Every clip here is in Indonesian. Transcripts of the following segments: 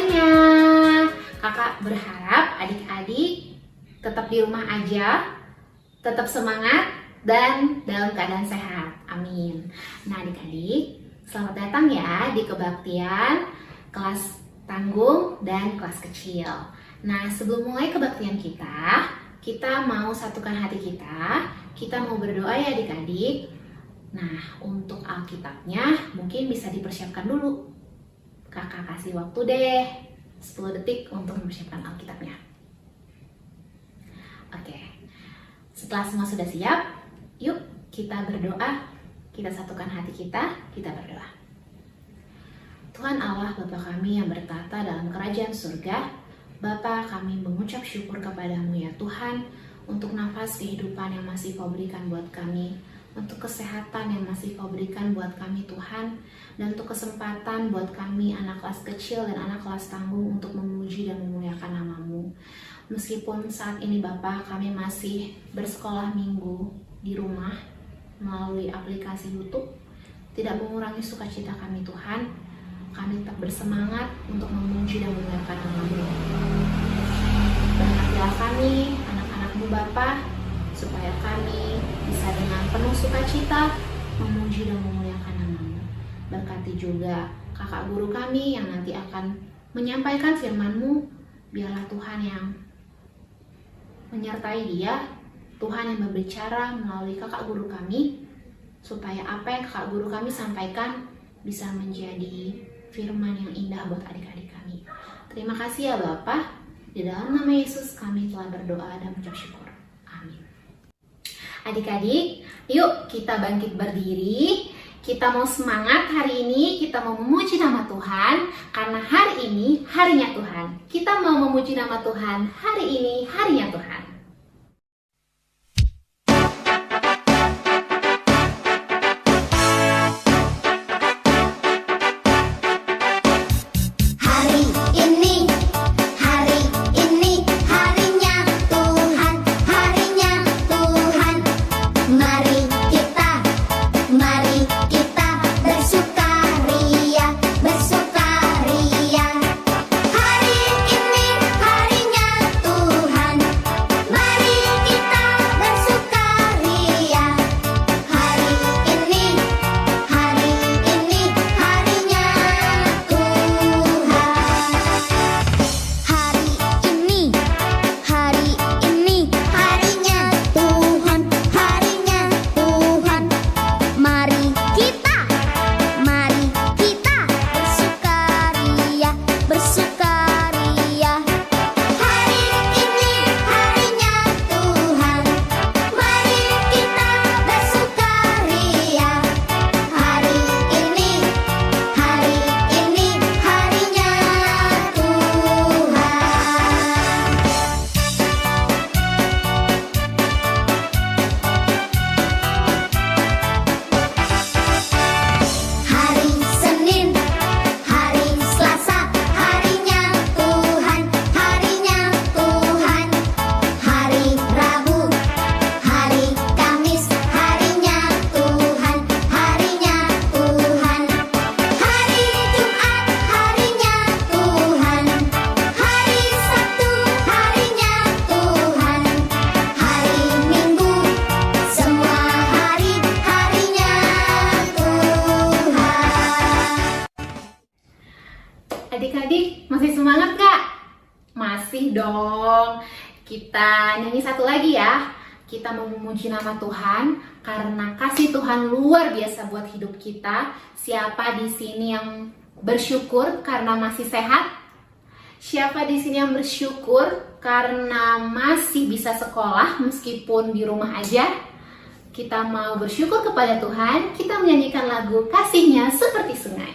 semuanya. Kakak berharap adik-adik tetap di rumah aja, tetap semangat, dan dalam keadaan sehat. Amin. Nah adik-adik, selamat datang ya di kebaktian kelas tanggung dan kelas kecil. Nah sebelum mulai kebaktian kita mau satukan hati kita mau berdoa ya adik-adik. Nah untuk Alkitabnya mungkin bisa dipersiapkan dulu. Kakak kasih waktu deh 10 detik untuk mempersiapkan Alkitabnya. Oke, setelah semua sudah siap, yuk kita berdoa, kita satukan hati kita berdoa. Tuhan Allah Bapa kami yang bertata dalam kerajaan surga, Bapa kami mengucap syukur kepadamu ya Tuhan, untuk nafas kehidupan yang masih kau berikan buat kami, untuk kesehatan yang masih kau berikan buat kami Tuhan, dan untuk kesempatan buat kami anak kelas kecil dan anak kelas tanggung untuk memuji dan memuliakan nama-Mu. Meskipun saat ini Bapa kami masih bersekolah minggu di rumah melalui aplikasi YouTube, tidak mengurangi sukacita kami Tuhan. Kami tetap bersemangat untuk memuji dan memuliakan nama-Mu. Berkatilah kami, anak-anak-Mu Bapa, supaya kami bisa dengan penuh sukacita memuji dan memuliakan nama-Mu. Berkati juga kakak guru kami yang nanti akan menyampaikan firman-Mu. Biarlah Tuhan yang menyertai dia, Tuhan yang berbicara melalui kakak guru kami, supaya apa yang kakak guru kami sampaikan bisa menjadi firman yang indah buat adik-adik kami. Terima kasih ya Bapa. Di dalam nama Yesus kami telah berdoa dan mengucap syukur. Amin. Adik-adik, yuk kita bangkit berdiri. Kita mau semangat hari ini, kita mau memuji nama Tuhan, karena hari ini harinya Tuhan. Kita mau memuji nama Tuhan, hari ini harinya Tuhan. Adik-adik masih semangat gak? Masih dong. Kita nyanyi satu lagi ya. Kita mau memuji nama Tuhan karena kasih Tuhan luar biasa buat hidup kita. Siapa di sini yang bersyukur karena masih sehat? Siapa di sini yang bersyukur karena masih bisa sekolah meskipun di rumah aja? Kita mau bersyukur kepada Tuhan. Kita menyanyikan lagu Kasih-Nya Seperti Sungai.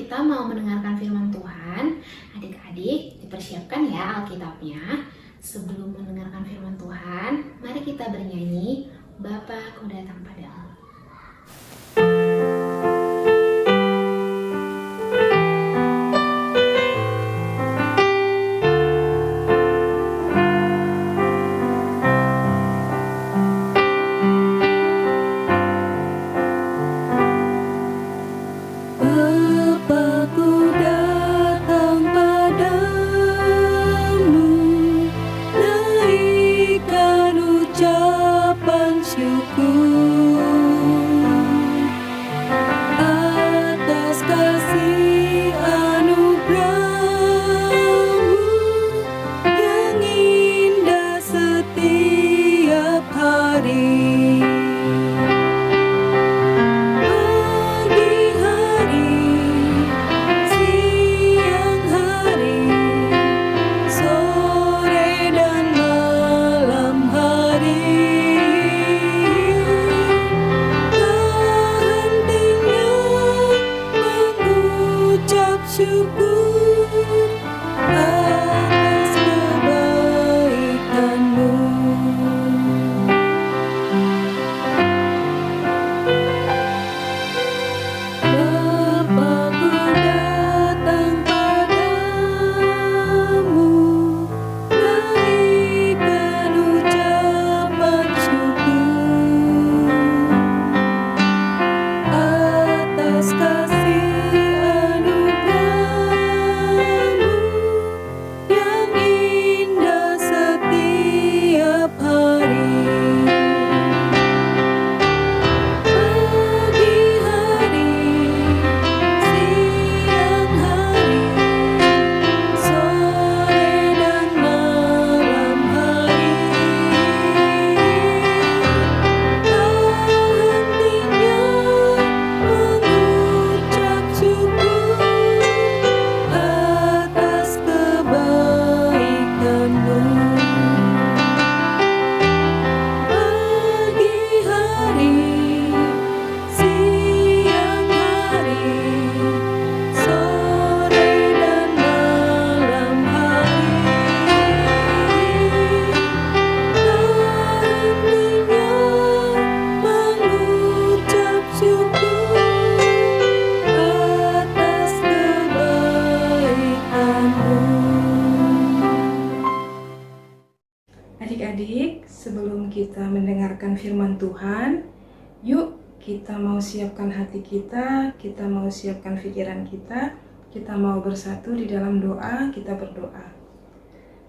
kita mau mendengarkan firman Tuhan. Adik-adik, dipersiapkan ya Alkitabnya. Sebelum mendengarkan firman Tuhan, mari kita bernyanyi, Bapa ku datang padamu. Adik-adik, sebelum kita mendengarkan firman Tuhan, yuk kita mau siapkan hati kita mau siapkan pikiran kita mau bersatu di dalam doa, kita berdoa.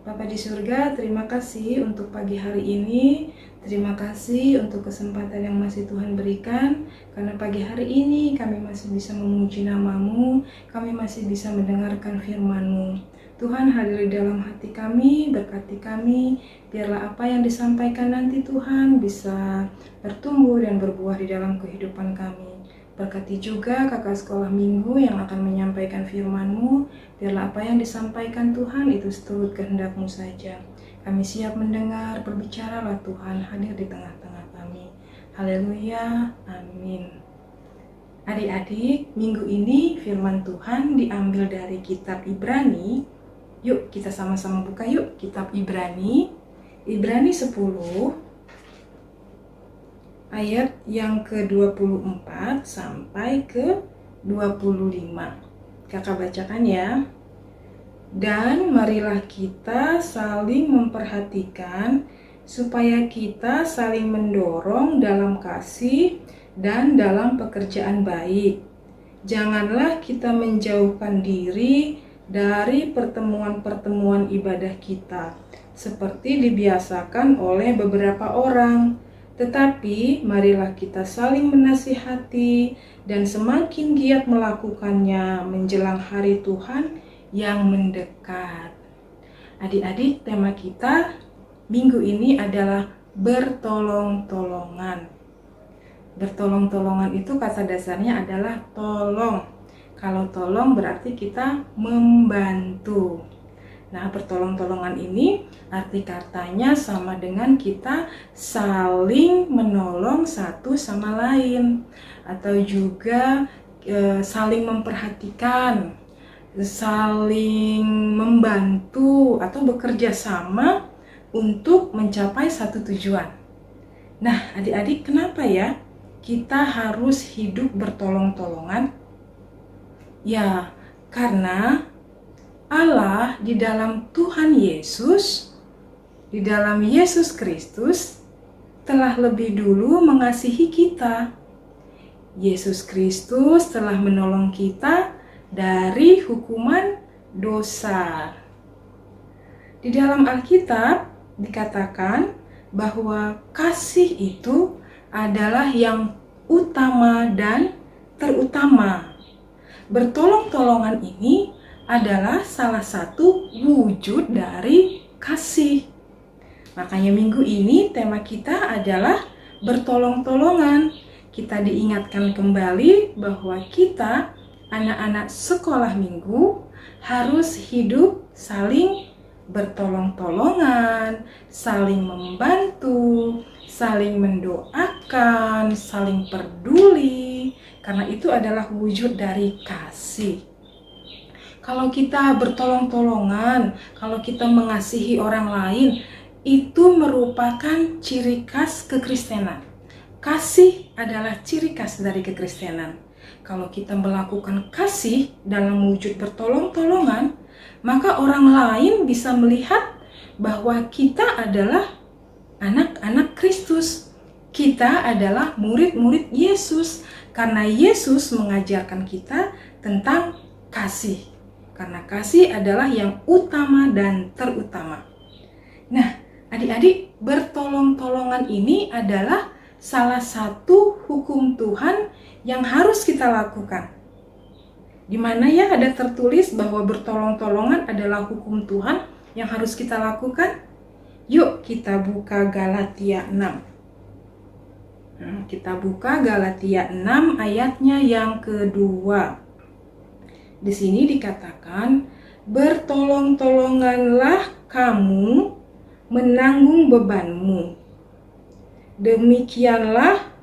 Bapa di surga, terima kasih untuk pagi hari ini, terima kasih untuk kesempatan yang masih Tuhan berikan, karena pagi hari ini kami masih bisa memuji nama-Mu, kami masih bisa mendengarkan firman-Mu. Tuhan hadir di dalam hati kami, berkati kami, biarlah apa yang disampaikan nanti Tuhan bisa bertumbuh dan berbuah di dalam kehidupan kami. Berkati juga kakak sekolah minggu yang akan menyampaikan firman-Mu, biarlah apa yang disampaikan Tuhan itu seturut kehendak-Mu saja. Kami siap mendengar, berbicaralah Tuhan, hadir di tengah-tengah kami. Haleluya, amin. Adik-adik, minggu ini firman Tuhan diambil dari kitab Ibrani. Yuk kita sama-sama buka yuk kitab Ibrani 10 ayat yang ke-24 sampai ke-25. Kakak bacakan ya. Dan marilah kita saling memperhatikan supaya kita saling mendorong dalam kasih dan dalam pekerjaan baik. Janganlah kita menjauhkan diri dari pertemuan-pertemuan ibadah kita, seperti dibiasakan oleh beberapa orang. Tetapi marilah kita saling menasihati dan semakin giat melakukannya menjelang hari Tuhan yang mendekat. Adik-adik, tema kita minggu ini adalah bertolong-tolongan. Bertolong-tolongan itu kata dasarnya adalah tolong. Kalau tolong berarti kita membantu. Nah, pertolong-tolongan ini arti katanya sama dengan kita saling menolong satu sama lain. Atau juga saling memperhatikan, saling membantu atau bekerja sama untuk mencapai satu tujuan. Nah, adik-adik, kenapa ya kita harus hidup bertolong-tolongan? Ya, karena Allah di dalam Tuhan Yesus, di dalam Yesus Kristus, telah lebih dulu mengasihi kita. Yesus Kristus telah menolong kita dari hukuman dosa. Di dalam Alkitab dikatakan bahwa kasih itu adalah yang utama dan terutama. Bertolong-tolongan ini adalah salah satu wujud dari kasih. Makanya minggu ini tema kita adalah bertolong-tolongan. Kita diingatkan kembali bahwa kita, anak-anak sekolah minggu, harus hidup saling bertolong-tolongan, saling membantu, saling mendoakan, saling peduli, karena itu adalah wujud dari kasih. Kalau kita bertolong-tolongan, kalau kita mengasihi orang lain, itu merupakan ciri khas kekristenan. Kasih adalah ciri khas dari kekristenan. Kalau kita melakukan kasih dalam wujud bertolong-tolongan, maka orang lain bisa melihat bahwa kita adalah anak-anak Kristus. Kita adalah murid-murid Yesus, karena Yesus mengajarkan kita tentang kasih. Karena kasih adalah yang utama dan terutama. Nah, adik-adik, bertolong-tolongan ini adalah salah satu hukum Tuhan yang harus kita lakukan. Di mana ya ada tertulis bahwa bertolong-tolongan adalah hukum Tuhan yang harus kita lakukan? Yuk kita buka Galatia 6. Kita buka Galatia 6 ayatnya yang kedua. Di sini dikatakan, bertolong-tolonganlah kamu menanggung bebanmu. Demikianlah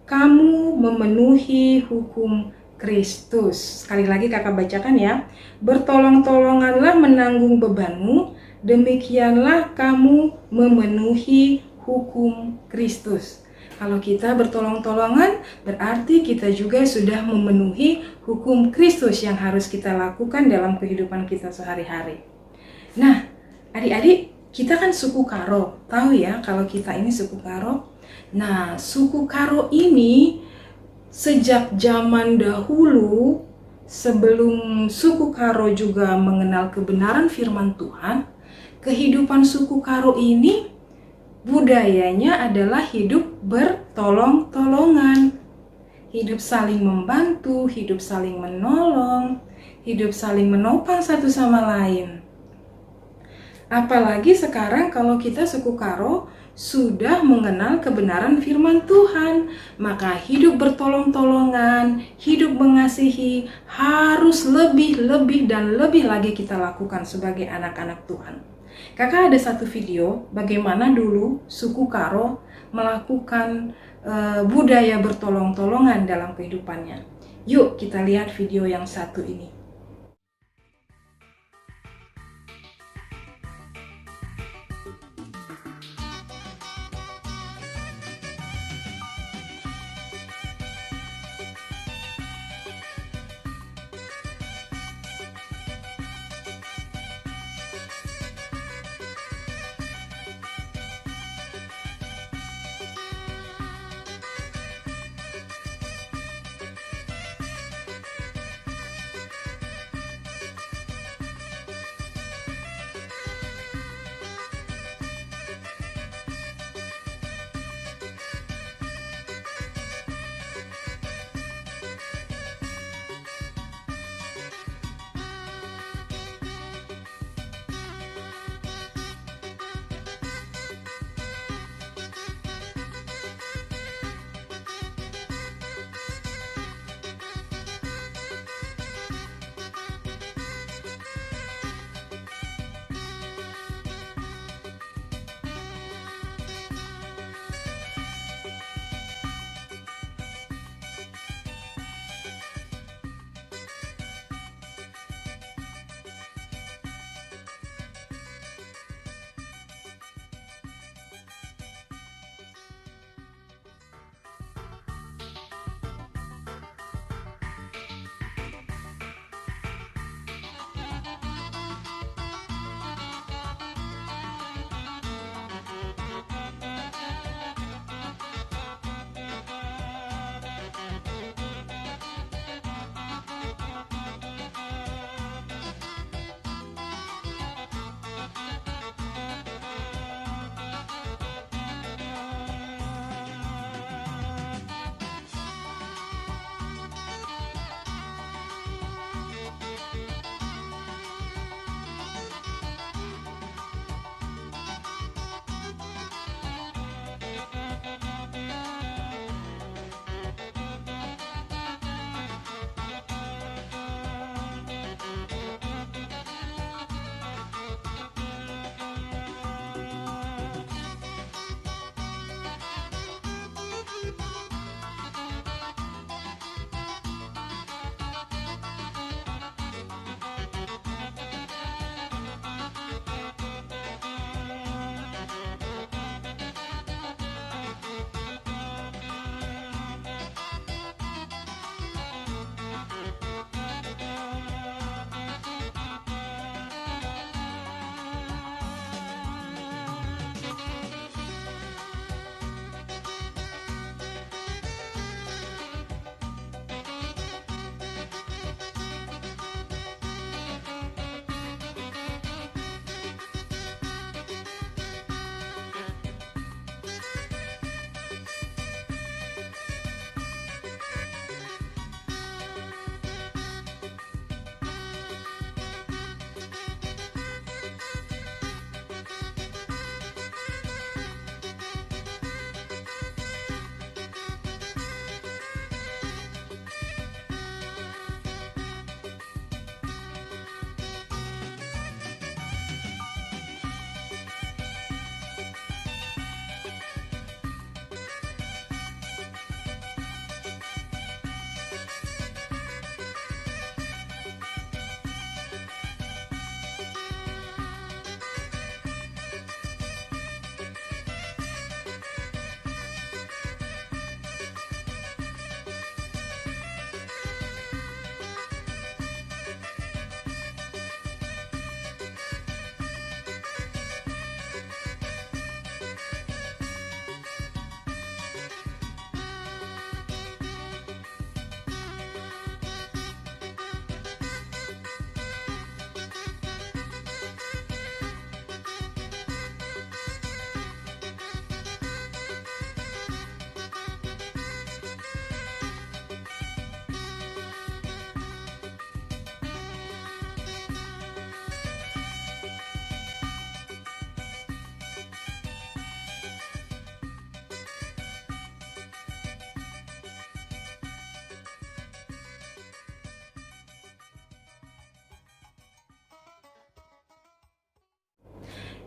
kamu memenuhi hukum Kristus. Sekali lagi kakak bacakan ya. Bertolong-tolonganlah menanggung bebanmu, demikianlah kamu memenuhi hukum Kristus. Kalau kita bertolong-tolongan, berarti kita juga sudah memenuhi hukum Kristus yang harus kita lakukan dalam kehidupan kita sehari-hari. Nah, adik-adik, kita kan suku Karo. Tahu ya kalau kita ini suku Karo? Nah, suku Karo ini sejak zaman dahulu, sebelum suku Karo juga mengenal kebenaran firman Tuhan, kehidupan suku Karo ini budayanya adalah hidup bertolong-tolongan. Hidup saling membantu, hidup saling menolong, hidup saling menopang satu sama lain. Apalagi sekarang kalau kita suku Karo sudah mengenal kebenaran firman Tuhan, maka hidup bertolong-tolongan, hidup mengasihi harus lebih dan lebih lagi kita lakukan sebagai anak-anak Tuhan. Kakak ada satu video bagaimana dulu suku Karo melakukan budaya bertolong-tolongan dalam kehidupannya. Yuk kita lihat video yang satu ini.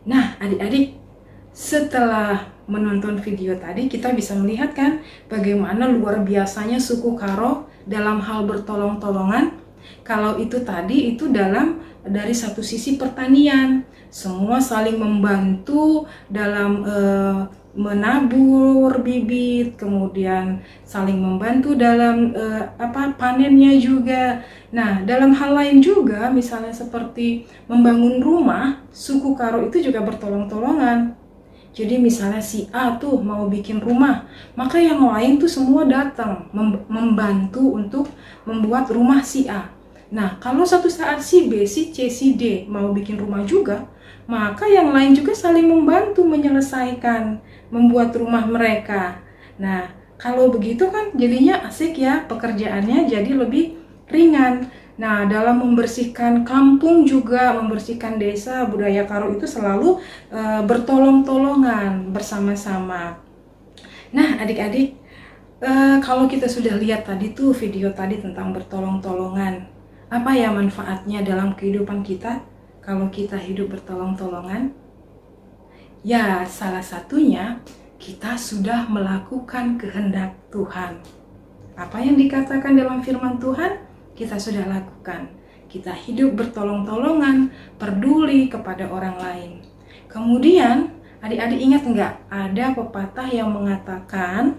Nah, adik-adik, setelah menonton video tadi, kita bisa melihat kan bagaimana luar biasanya suku Karo dalam hal bertolong-tolongan. Kalau itu tadi itu dari satu sisi pertanian, semua saling membantu dalam menabur bibit, kemudian saling membantu dalam panennya juga. Nah, dalam hal lain juga, misalnya seperti membangun rumah, suku Karo itu juga bertolong-tolongan. Jadi misalnya si A tuh mau bikin rumah, maka yang lain tuh semua datang membantu untuk membuat rumah si A. Nah, kalau satu saat si B, si C, si D mau bikin rumah juga, maka yang lain juga saling membantu menyelesaikan, membuat rumah mereka. Nah, kalau begitu kan jadinya asik ya, pekerjaannya jadi lebih ringan. Nah, dalam membersihkan kampung juga, membersihkan desa, budaya Karo itu selalu bertolong-tolongan bersama-sama. Nah, adik-adik, kalau kita sudah lihat tadi tuh video tadi tentang bertolong-tolongan, apa ya manfaatnya dalam kehidupan kita kalau kita hidup bertolong-tolongan? Ya, salah satunya kita sudah melakukan kehendak Tuhan. Apa yang dikatakan dalam firman Tuhan? Kita sudah lakukan. Kita hidup bertolong-tolongan, peduli kepada orang lain. Kemudian, adik-adik ingat nggak? Ada pepatah yang mengatakan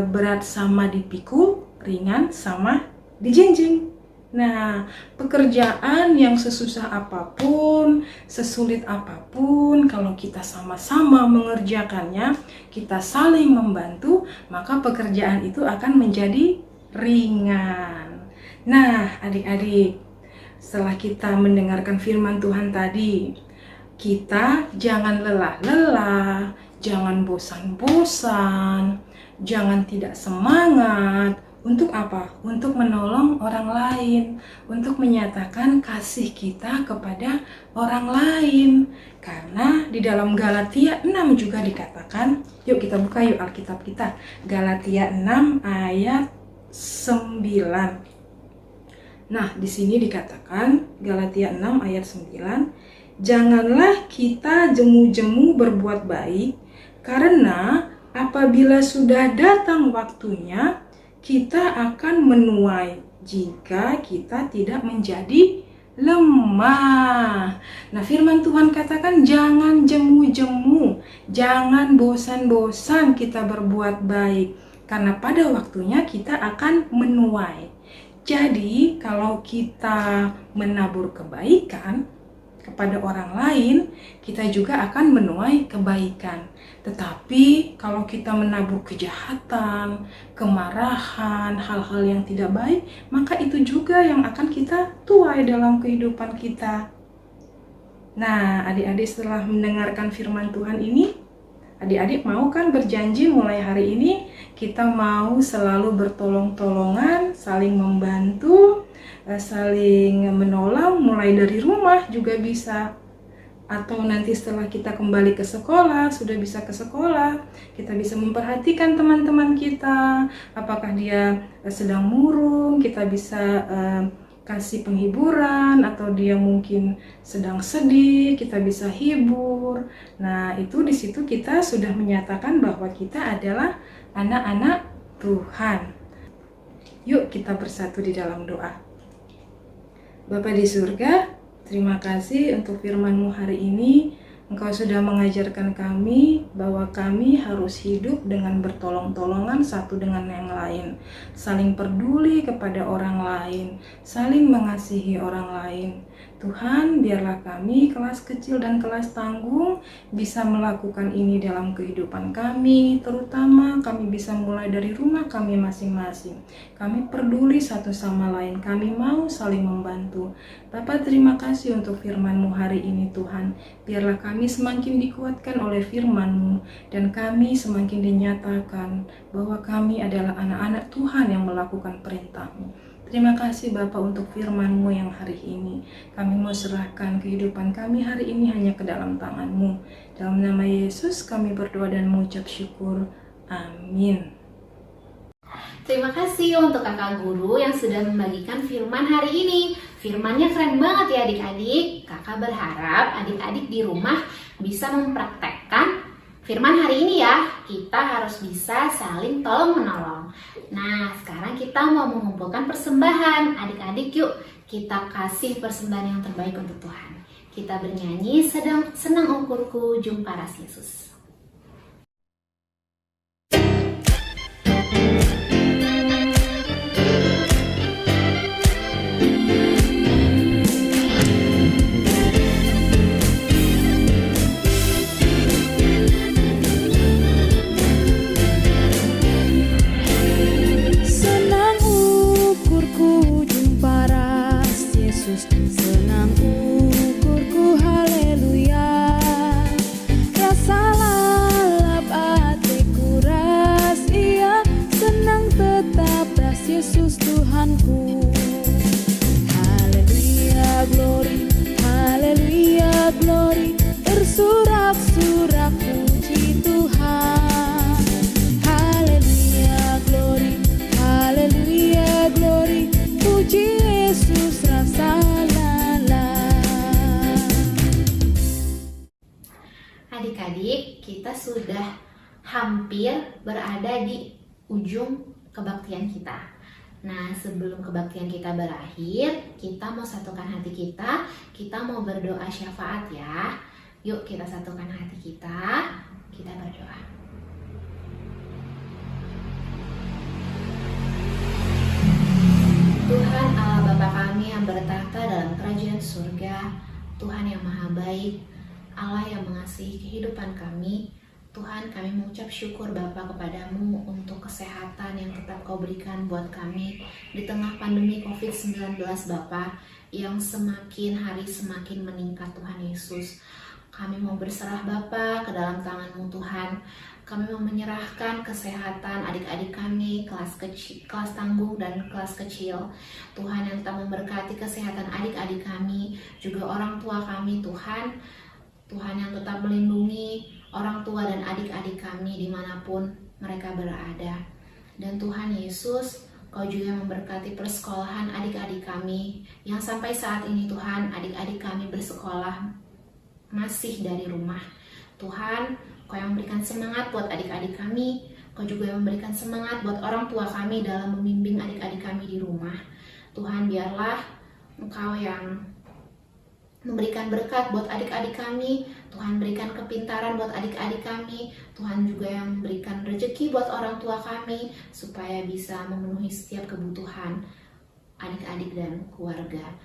berat sama dipikul, ringan sama dijinjing. Nah, pekerjaan yang sesusah apapun, sesulit apapun, kalau kita sama-sama mengerjakannya, kita saling membantu, maka pekerjaan itu akan menjadi ringan. Nah, adik-adik, setelah kita mendengarkan firman Tuhan tadi, kita jangan lelah-lelah, jangan bosan-bosan, jangan tidak semangat. Untuk apa? Untuk menolong orang lain, untuk menyatakan kasih kita kepada orang lain. Karena di dalam Galatia 6 juga dikatakan, yuk kita buka yuk Alkitab kita. Galatia 6 ayat 9. Nah, di sini dikatakan Galatia 6 ayat 9, janganlah kita jemu-jemu berbuat baik, karena apabila sudah datang waktunya, kita akan menuai jika kita tidak menjadi lemah. Nah, firman Tuhan katakan jangan jemu-jemu, jangan bosan-bosan kita berbuat baik, karena pada waktunya kita akan menuai. Jadi, kalau kita menabur kebaikan kepada orang lain, kita juga akan menuai kebaikan. Tetapi, kalau kita menabur kejahatan, kemarahan, hal-hal yang tidak baik, maka itu juga yang akan kita tuai dalam kehidupan kita. Nah, adik-adik setelah mendengarkan firman Tuhan ini, adik-adik mau kan berjanji mulai hari ini kita mau selalu bertolong-tolongan, saling membantu, saling menolong, mulai dari rumah juga bisa. Atau nanti setelah kita kembali ke sekolah, sudah bisa ke sekolah, kita bisa memperhatikan teman-teman kita, apakah dia sedang murung, kita bisa kasih penghiburan, atau dia mungkin sedang sedih, kita bisa hibur. Nah, itu di situ kita sudah menyatakan bahwa kita adalah anak-anak Tuhan. Yuk kita bersatu di dalam doa. Bapa di surga, terima kasih untuk firman-Mu hari ini. Engkau sudah mengajarkan kami bahwa kami harus hidup dengan bertolong-tolongan satu dengan yang lain, saling peduli kepada orang lain, saling mengasihi orang lain. Tuhan, biarlah kami kelas kecil dan kelas tanggung bisa melakukan ini dalam kehidupan kami, terutama kami bisa mulai dari rumah kami masing-masing. Kami peduli satu sama lain, kami mau saling membantu. Bapa, terima kasih untuk firman-Mu hari ini Tuhan. Biarlah kami semakin dikuatkan oleh firman-Mu dan kami semakin dinyatakan bahwa kami adalah anak-anak Tuhan yang melakukan perintah-Mu. Terima kasih Bapa untuk firman-Mu yang hari ini. Kami mau serahkan kehidupan kami hari ini hanya ke dalam tangan-Mu. Dalam nama Yesus kami berdoa dan mengucap syukur. Amin. Terima kasih untuk kakak guru yang sudah membagikan firman hari ini. Firmannya keren banget ya adik-adik. Kakak berharap adik-adik di rumah bisa mempraktekkan firman hari ini ya. Kita harus bisa saling tolong-menolong. Nah, sekarang kita mau mengumpulkan persembahan. Adik-adik yuk, kita kasih persembahan yang terbaik untuk Tuhan. Kita bernyanyi senang ukurku jumpa ras Yesus. Senang ukurku haleluya, rasa lalap hatiku ras ia, senang tetap ras Yesus Tuhanku. Haleluya glory, tersorak-sorak puji Tuhan. Haleluya glory, puji Yesus rasa Adik-adik, kita sudah hampir berada di ujung kebaktian kita. Nah, sebelum kebaktian kita berakhir, kita mau satukan hati kita mau berdoa syafaat ya. Yuk kita satukan hati kita berdoa. Tuhan Allah Bapa kami yang bertahta dalam kerajaan surga, Tuhan yang maha baik, Allah yang mengasihi kehidupan kami. Tuhan, kami mengucap syukur Bapa kepadamu untuk kesehatan yang tetap Kau berikan buat kami di tengah pandemi COVID-19 Bapa, yang semakin hari semakin meningkat Tuhan Yesus. Kami mau berserah Bapa ke dalam tangan-Mu Tuhan. Kami mau menyerahkan kesehatan adik-adik kami, kelas tanggung dan kelas kecil. Tuhan yang tetap memberkati kesehatan adik-adik kami, juga orang tua kami Tuhan. Tuhan yang tetap melindungi orang tua dan adik-adik kami dimanapun mereka berada. Dan Tuhan Yesus, Kau juga memberkati persekolahan adik-adik kami, yang sampai saat ini Tuhan, adik-adik kami bersekolah masih dari rumah. Tuhan, Kau yang memberikan semangat buat adik-adik kami, Kau juga yang memberikan semangat buat orang tua kami dalam membimbing adik-adik kami di rumah. Tuhan, biarlah Engkau yang memberikan berkat buat adik-adik kami. Tuhan, berikan kepintaran buat adik-adik kami. Tuhan juga yang memberikan rezeki buat orang tua kami, supaya bisa memenuhi setiap kebutuhan adik-adik dan keluarga.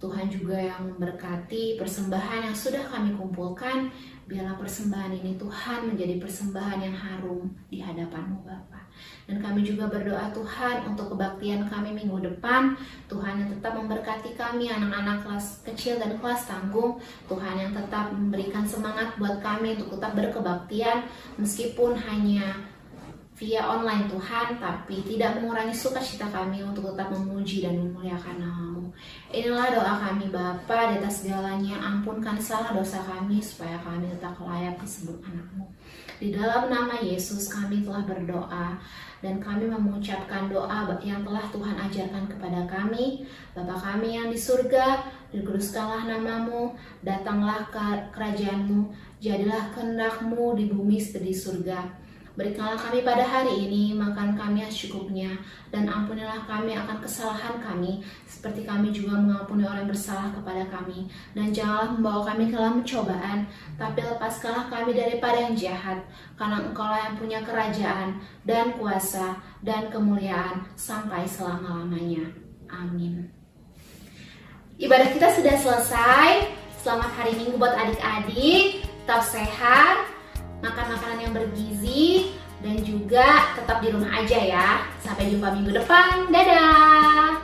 Tuhan juga yang memberkati persembahan yang sudah kami kumpulkan. Biarlah persembahan ini Tuhan menjadi persembahan yang harum di hadapan-Mu Bapa. Dan kami juga berdoa Tuhan untuk kebaktian kami minggu depan. Tuhan yang tetap memberkati kami, anak-anak kelas kecil dan kelas tanggung. Tuhan yang tetap memberikan semangat buat kami untuk tetap berkebaktian, meskipun hanya via online Tuhan, tapi tidak mengurangi sukacita kami untuk tetap memuji dan memuliakan nama-Mu. Inilah doa kami Bapa, di atas segalanya ampunkan salah dosa kami, supaya kami tetap layak disebut anak-Mu. Di dalam nama Yesus kami telah berdoa, dan kami mengucapkan doa yang telah Tuhan ajarkan kepada kami. Bapa kami yang di surga, dikuduskanlah nama-Mu, datanglah kerajaan-Mu, jadilah kehendak-Mu di bumi seperti di surga. Berikanlah kami pada hari ini makan kami yang secukupnya, dan ampunilah kami akan kesalahan kami, seperti kami juga mengampuni orang yang bersalah kepada kami. Dan janganlah membawa kami ke dalam pencobaan, tapi lepaskanlah kami daripada yang jahat, karena Engkaulah yang punya kerajaan, dan kuasa, dan kemuliaan, sampai selama-lamanya. Amin. Ibadah kita sudah selesai. Selamat hari Minggu buat adik-adik. Tetap sehat, makan makanan yang bergizi, dan juga tetap di rumah aja ya. Sampai jumpa minggu depan. Dadah!